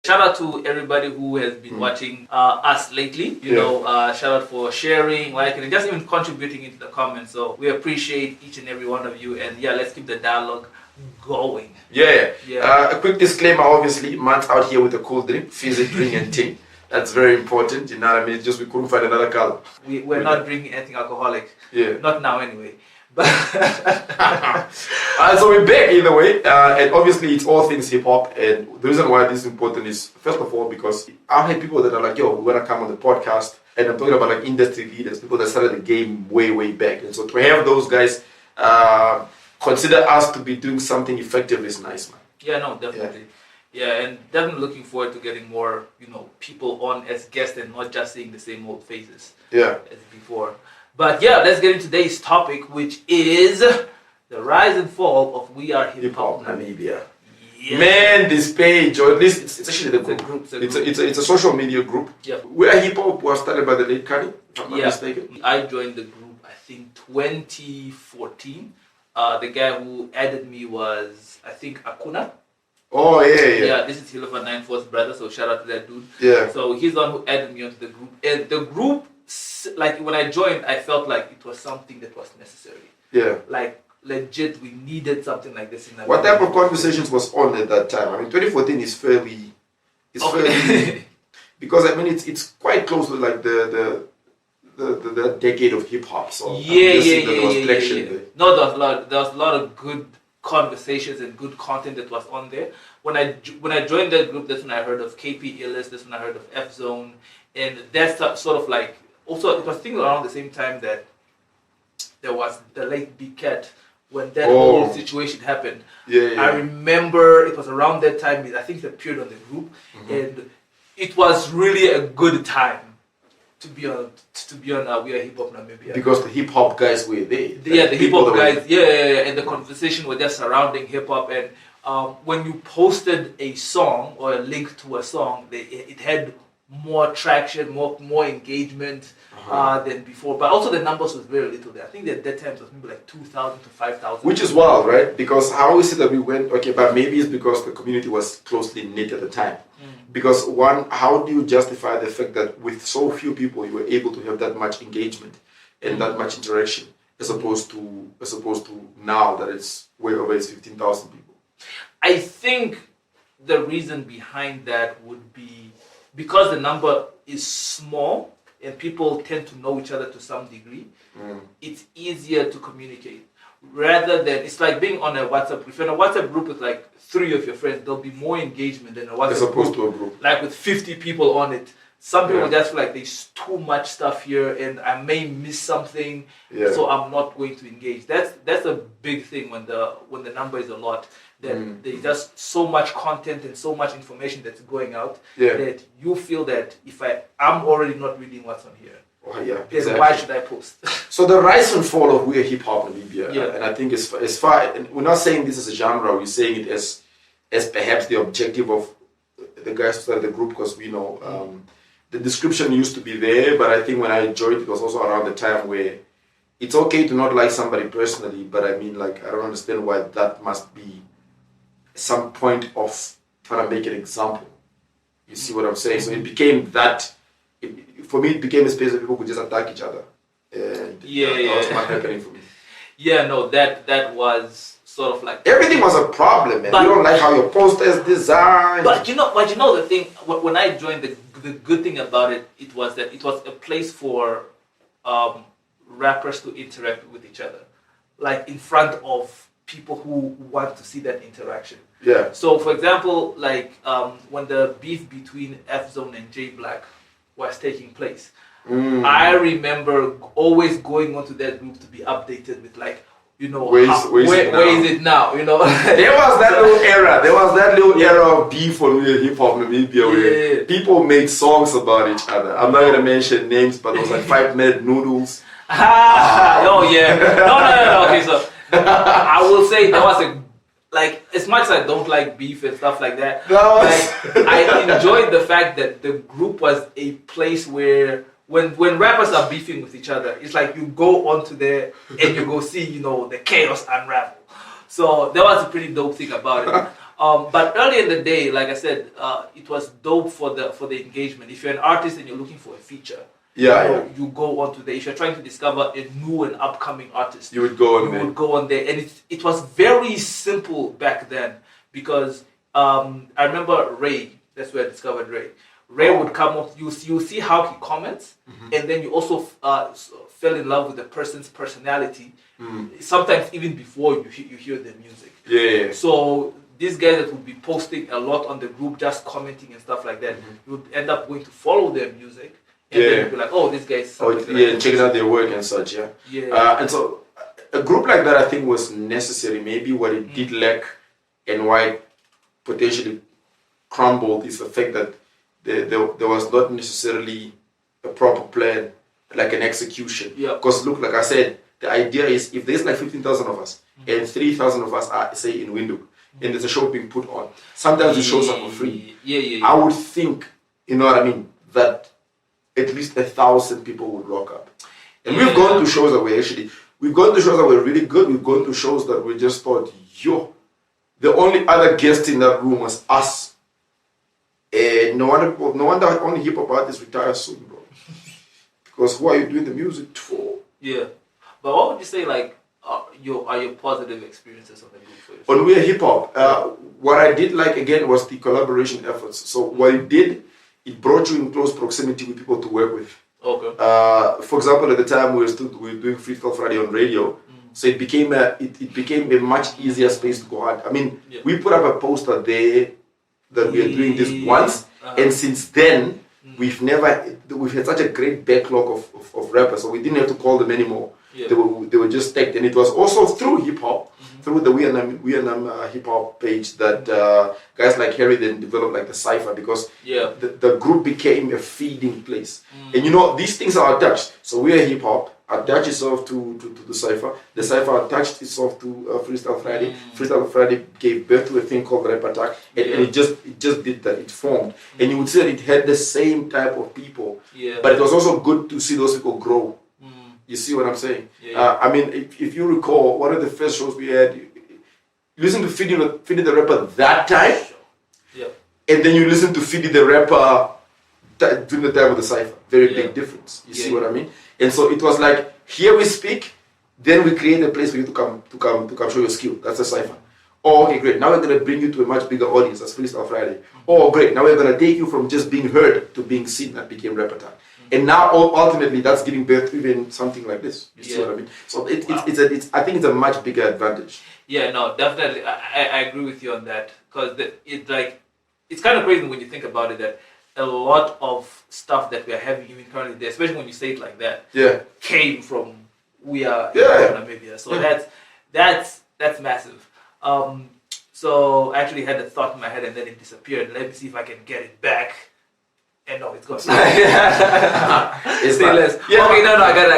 Shout out to everybody who has been watching us lately. Shout out for sharing, liking, and just even contributing into the comments. So we appreciate each and every one of you. And yeah, let's keep the dialogue going. Yeah. A quick disclaimer, obviously, man's out here with a cool drink, fizzy drink and tea. That's very important, you know what I mean? It's just we couldn't find another color. We're not drinking anything alcoholic. Yeah. Not now anyway. But so we're back either way, and obviously it's all things hip hop. And the reason why this is important is, first of all, because I've had people that are like, yo, we want to come on the podcast, and I'm talking about like industry leaders, people that started the game way back. And so to have those guys consider us to be doing something effective is nice, man. Yeah, no, definitely. Yeah, and definitely looking forward to getting more, people on as guests and not just seeing the same old faces as before. But yeah, let's get into today's topic, which is the rise and fall of We Are Hip Hop Namibia. Yeah. Man, this page, or at least it's actually the group. It's a social media group. Yeah. We Are Hip Hop was started by the late Kani, if I'm not mistaken. I joined the group, I think, 2014. The guy who added me was, I think, Akuna. Oh, yeah. Yeah, this is Hilofa 94's brother, so shout out to that dude. Yeah. So he's the one who added me onto the group. And the group, like when I joined, I felt like it was something that was necessary. Yeah. Like, legit, we needed something like this in that. What type of conversations was on at that time? I mean, 2014 is fairly... because, I mean, it's quite close to like the decade of hip-hop. So Yeah. No, there was a lot of good conversations and good content that was on there. When I joined that group, that's when I heard of KP Illis, that's when I heard of F Zone, and that's sort of like, also it was thinking around the same time that there was the late Big Cat, when that whole situation happened. I remember it was around that time, I think it appeared on the group, and it was really a good time to be on We Are Hip Hop Namibia. Because the hip hop guys were there. The hip hop guys, and the conversation was just surrounding hip hop. And when you posted a song or a link to a song, it had more traction, more engagement than before. But also the numbers was very little there. I think that time it was maybe like 2,000 to 5,000. Which is wild, right? Because I always say that we went, but maybe it's because the community was closely knit at the time. Because one, how do you justify the fact that with so few people you were able to have that much engagement and that much interaction, as opposed to now that it's way over 15,000 people? I think the reason behind that would be because the number is small and people tend to know each other to some degree. It's easier to communicate. Rather than, it's like being on a WhatsApp group. If you're in a WhatsApp group with like 3 of your friends, there'll be more engagement than a WhatsApp as opposed group. To a group. Like with 50 people on it. Some people just feel like there's too much stuff here and I may miss something, so I'm not going to engage. That's a big thing when the number is a lot. That there's just so much content and so much information that's going out that you feel that if I'm already not reading what's on here. Then why should I post? So the rise and fall of We Are Hip Hop Namibia, and I think as far, and we're not saying this as a genre, we're saying it as perhaps the objective of the guys who started the group, because we know the description used to be there, but I think when I joined, it was also around the time where it's okay to not like somebody personally, but I mean, like, I don't understand why that must be some point of trying to make an example. You see what I'm saying? So it became that. For me, it became a space where people could just attack each other, and that was not happening for me. That was sort of like everything was a problem, and you don't like how your posters designed. But you know the thing. When I joined, the good thing about it was that it was a place for rappers to interact with each other, like in front of people who want to see that interaction. Yeah. So, for example, like when the beef between F Zone and J Black was taking place, I remember always going onto that group to be updated with like, where is it now? There was that little era. There was that little era of beef on hip hop Namibia where people made songs about each other. I'm not gonna mention names, but it was like 5-minute noodles. Oh yeah. No. Okay, so I will say there was as much as I don't like beef and stuff like that, I enjoyed the fact that the group was a place where when rappers are beefing with each other, it's like you go onto there and you go see, the chaos unravel. So that was a pretty dope thing about it. But early in the day, like I said, it was dope for the engagement. If you're an artist and you're looking for a feature, you go onto there. If you're trying to discover a new and upcoming artist, you would go on there. Would go on there, and it was very simple back then because I remember Ray. That's where I discovered Ray. Ray would come up. You see how he comments, and then you also fell in love with the person's personality. Sometimes even before you hear their music. Yeah. So these guys that would be posting a lot on the group, just commenting and stuff like that, you would end up going to follow their music. And then you'd be like, oh, this guy's... checking out their work and such, and so a group like that, I think, was necessary. Maybe what it did lack and why it potentially crumbled is the fact that there was not necessarily a proper plan, like an execution. Because look, like I said, the idea is if there's like 15,000 of us and 3,000 of us are, say, in Windhoek, and there's a show being put on, sometimes the shows are for free. I would think, you know what I mean, that at least 1,000 people would rock up. And we've gone to shows that we've gone to shows that were really good. We've gone to shows that we just thought, the only other guest in that room was us. And no wonder only hip hop artists retire soon, bro. Because who are you doing the music for? Yeah. But what would you say, like, are your positive experiences on the group for yourself? On We Are Hip Hop, what I did like again was the collaboration efforts. So what it did, it brought you in close proximity with people to work with. Okay. For example, at the time we were doing Freestyle Friday on radio, so it became a much easier space to go out. I mean, we put up a poster there that we are doing this once, and since then we've had such a great backlog of rappers, so we didn't have to call them anymore. They were just tagged, and it was also through hip hop, through the We Are Nam hip hop page that guys like Harry then developed like the cipher, because the group became a feeding place. And you know, these things are attached. So We Are Hip Hop attached itself to the cipher. The cipher attached itself to Freestyle Friday. Freestyle Friday gave birth to a thing called Rap Attack, and it just did that. It formed, and you would say that it had the same type of people. But it was also good to see those people grow. You see what I'm saying? I mean, if you recall, one of the first shows we had, you listen to Feedy the Rapper that time, and then you listen to Feedy the Rapper during the time of the cipher. Very big difference. You see what I mean? And so it was like, here we speak, then we create a place for you to come show your skill. That's the cipher. Oh, okay, great. Now we're going to bring you to a much bigger audience. That's Freestyle Friday. Oh, great. Now we're going to take you from just being heard to being seen. That became Rap Attack. And now, ultimately, that's giving birth to even something like this. You see what I mean? So I think it's a much bigger advantage. Yeah, no, definitely. I agree with you on that, because it's kind of crazy when you think about it that a lot of stuff that we are having even currently there, especially when you say it like that, came from We Are Namibia. So that's massive. So I actually had a thought in my head and then it disappeared. Let me see if I can get it back. And no, it's gone. It's less. Okay, no, I got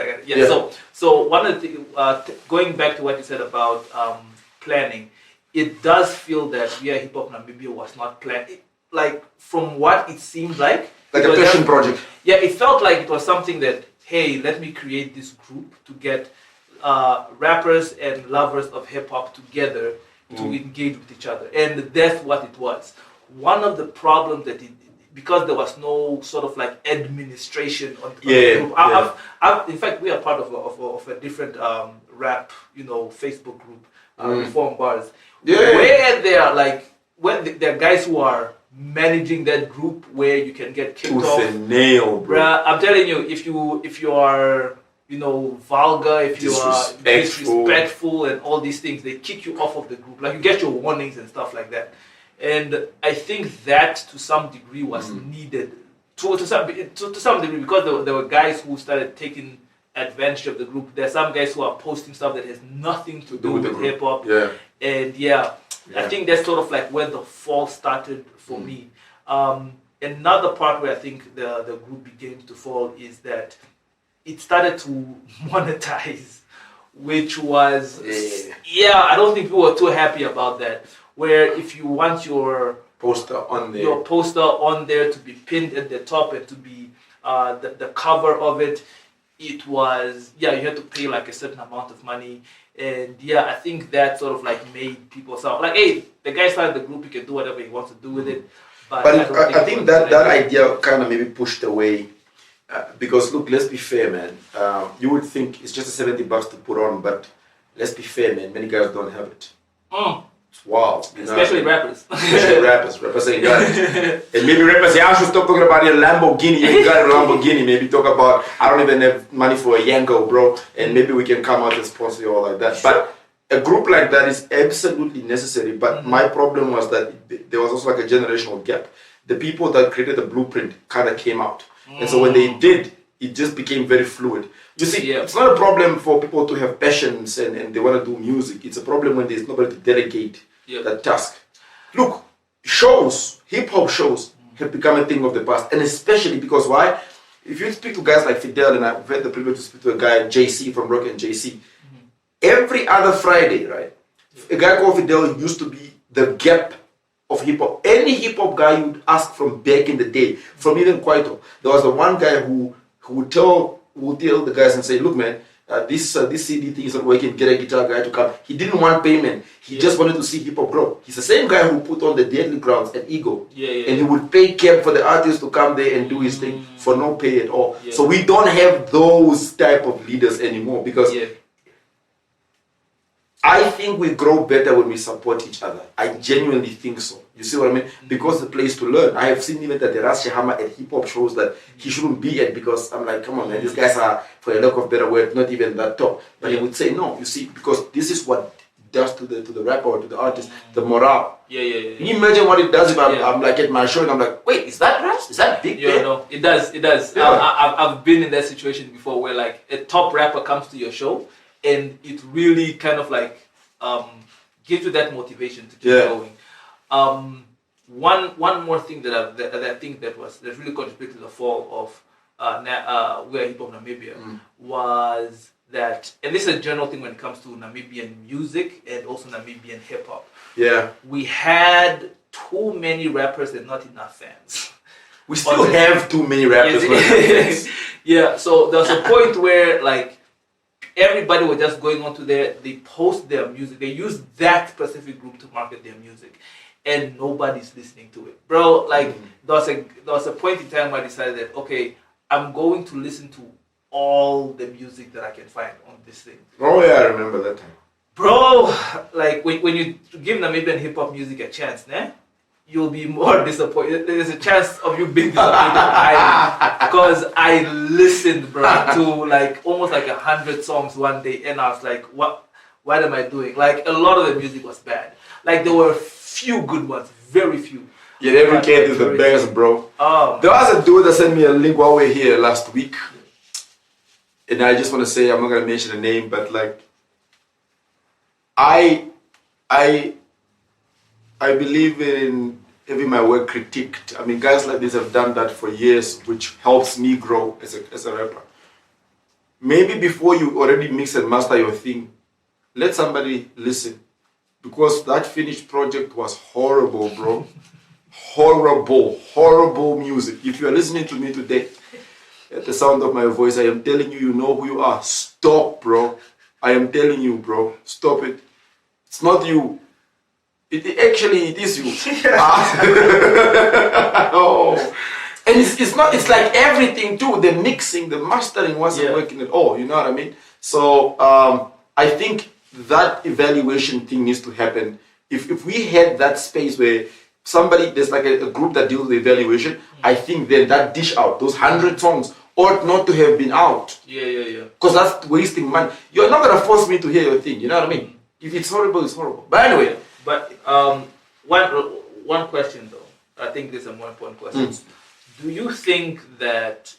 it. Yeah. So one of the things, going back to what you said about planning, it does feel that We Are Hip Hop Namibia was not planned. Like, from what it seemed like a passion project. Yeah, it felt like it was something that, hey, let me create this group to get rappers and lovers of hip hop together to engage with each other, and that's what it was. One of the problems that because there was no sort of like administration on the group. In fact, we are part of a different rap, Facebook group, Reform Bars, where they are like, there are guys who are managing that group where you can get kicked off. And nail, bro. Bruh, I'm telling you, if you are vulgar, if you are disrespectful and all these things, they kick you off of the group. Like, you get your warnings and stuff like that. And I think that to some degree was needed to some degree, because there were guys who started taking advantage of the group. There are some guys who are posting stuff that has nothing to do with hip hop. And I think that's sort of like where the fall started for me. Another part where I think the group began to fall is that it started to monetize, which was I don't think people were too happy about that. Where if you want your poster on there to be pinned at the top and to be the cover of it, it was you had to pay like a certain amount of money, And yeah, I think that sort of like made people sound like, hey, the guy started the group, he can do whatever he wants to do with it. But I think that idea kind of maybe pushed away. Because look, let's be fair, man. You would think it's just $70 to put on, but let's be fair, man. Many guys don't have it. It's wild. Especially rappers. Especially rappers. Rappers ain't got it. And maybe rappers say, I should stop talking about your Lamborghini. You got a Lamborghini. Maybe talk about, I don't even have money for a Yango, bro. And maybe we can come out and sponsor you all like that. Sure. But a group like that is absolutely necessary. But my problem was that there was also like a generational gap. The people that created the blueprint kind of came out. And so when they did, it just became very fluid. You see, it's not a problem for people to have passions and they want to do music. It's a problem when there's nobody to delegate that task. Look, shows, hip-hop shows have become a thing of the past. And especially because why? If you speak to guys like Fidel, and I've had the privilege to speak to a guy, JC from Rock and JC, every other Friday, right? A guy called Fidel used to be the gap of hip-hop. Any hip-hop guy you would ask from back in the day, from even Kwaito, there was the one guy who would tell the guys and say, look, man, this CD thing is not working, get a guitar guy to come. He didn't want payment. He just wanted to see hip-hop grow. He's the same guy who put on the Deadly Grounds at Ego. And he would pay cab for the artist to come there and do his thing for no pay at all. So we don't have those type of leaders anymore because I think we grow better when we support each other. I genuinely think so. You see what I mean? Because the place to learn. I have seen even that the Ras Shahama at hip-hop shows that he shouldn't be at because I'm like, come on, man, these guys are, for a lack of better word, not even that top. But he would say, no, you see, because this is what does to the rapper or to the artist, the morale. Can you imagine what it does if I'm like at my show and I'm like, wait, is that Ras? Is that Big Ben? No, it does. I've been in that situation before where like a top rapper comes to your show and it really kind of like gives you that motivation to keep going. One more thing that I think that really contributed to the fall of We Are Hip Hop Namibia was that, and this is a general thing when it comes to Namibian music and also Namibian hip hop. We had too many rappers and not enough fans. We still have too many rappers. So there's a point where like everybody was just going on to they post their music. They use that specific group to market their music, and nobody's listening to it, bro. Like there was a point in time where I decided that okay, I'm going to listen to all the music that I can find on this thing. Oh yeah, I remember that time, bro. Like when you give Namibian hip hop music a chance, you'll be more disappointed. There's a chance of you being disappointed because I listened, bro, to like almost like 100 songs one day, and I was like, what am I doing? Like a lot of the music was bad. Like there were a few good ones, very few. Yeah, every kid is the best, bro. There was a dude that sent me a link while we were here last week, and I just want to say, I'm not gonna mention the name, but like, I believe in having my work critiqued. I mean, guys like this have done that for years, which helps me grow as a rapper. Maybe before you already mix and master your thing, let somebody listen. Because that finished project was horrible, bro. Horrible music. If you are listening to me today, at the sound of my voice, I am telling you, you know who you are. Stop, bro. I am telling you, bro. Stop it. It's not you. It is you. And it's not. It's like everything too. The mixing, the mastering wasn't working at all. You know what I mean? So I think that evaluation thing needs to happen. If we had that space where there's like a group that deals with evaluation, I think then that dish out, those 100 songs ought not to have been out. Because that's wasting money. You're not gonna force me to hear your thing. You know what I mean? If it's horrible, it's horrible. But anyway. But one question though, I think this is a more important question. Do you think that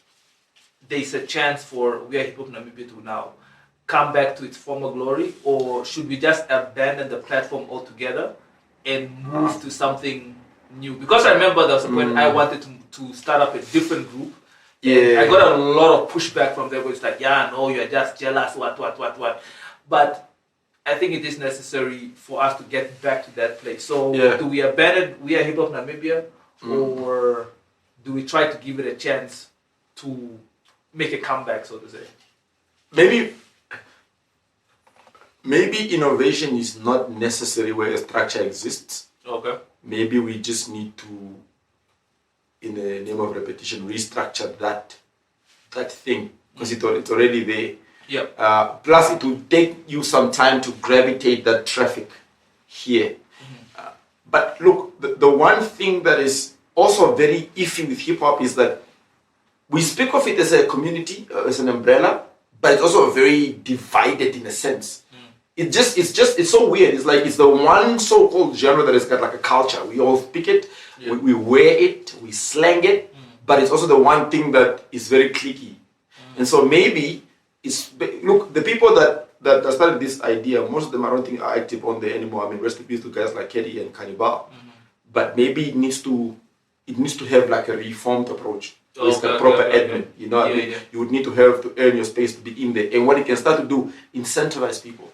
there's a chance for We Are Hip Hop Namibia to now come back to its former glory, or should we just abandon the platform altogether and move to something new? Because I remember there was a point I wanted to start up a different group. I got a lot of pushback from them. It's like, no, you're just jealous, what. But I think it is necessary for us to get back to that place. So do we abandon We Are Hip Hop Namibia, or do we try to give it a chance maybe innovation is not necessary where a structure exists. Okay. Maybe we just need to, in the name of repetition, restructure that thing because it's already there. Yeah. Plus, it will take you some time to gravitate that traffic here. But look, the one thing that is also very iffy with hip hop is that we speak of it as a community, as an umbrella, but it's also very divided in a sense. It's so weird. It's like it's the one so-called genre that has got like a culture. We all speak it, we wear it, we slang it, but it's also the one thing that is very cliquey. And so maybe look, the people that started this idea, most of them I don't think are active on there anymore. I mean, rest in peace to guys like Keddy and Kanibal. But maybe it needs to have like a reformed approach. It's a proper admin. You know what I mean? You would need to have to earn your space to be in there. And what it can start to do, incentivize people.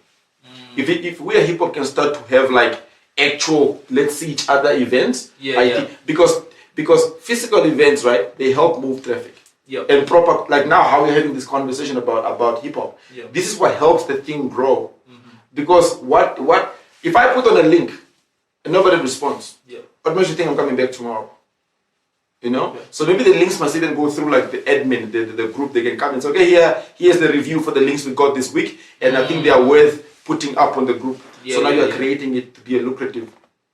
If we at hip hop can start to have like actual let's see each other events, because physical events, right, they help move traffic. And proper, like now how we're having this conversation about hip hop. This is what helps the thing grow. Because what if I put on a link and nobody responds? What makes you think I'm coming back tomorrow? You know? So maybe the links must even go through like the admin, the group. They can come and say, okay, here's the review for the links we got this week, and I think they are worth putting up on the group. So now you're creating it to be a lucrative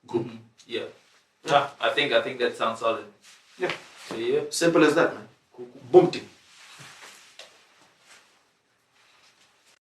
group. I think that sounds solid. Simple as that, man. Boom.